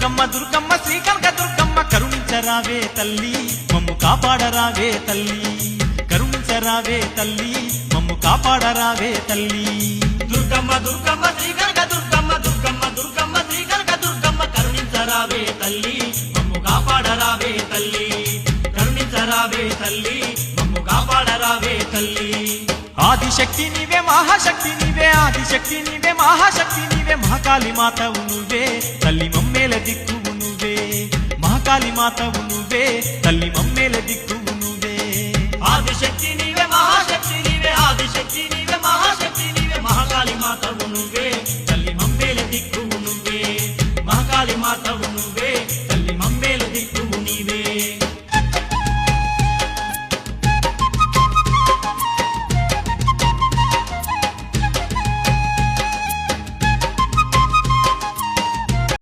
దుర్గమ్మ దుర్గమ్మ శ్రీ కనక దుర్గమ్మ కరుణించరావే తల్లి మమ్ము కాపాడరావే తల్లి కరుణించరావే తల్లి మమ్ము కాపాడరావే తల్లి దుర్గమ్మ దుర్గమ్మ శ్రీ కనక దుర్గమ్మ దుర్గమ్మ దుర్గమ్మ శ్రీ కనక దుర్గమ్మ కరుణించరావే తల్లి మమ్ము కాపాడరావే తల్లి కరుణించరావే తల్లి మమ్ము కాపాడరావే తల్లి ఆదిశక్తి నీవే మహాశక్తి నీవే ఆదిశక్తి నీవే మహాశక్తి నీవే మహాకాళి మాతవు నువ్వే తల్లి మమ్మేల దిక్కువు నువ్వే మహాకాళి మాతవు నువ్వే తల్లి మమ్మేల దిక్కువు నువ్వే ఆదిశక్తి నీవే మహాశక్తి నీవే ఆదిశక్తి నీవే మహాశక్తి నీవే మహాకాళి మాతవు నువ్వే తల్లి మమ్మేల దిక్కువు నువ్వే మహాకాళి మాతవు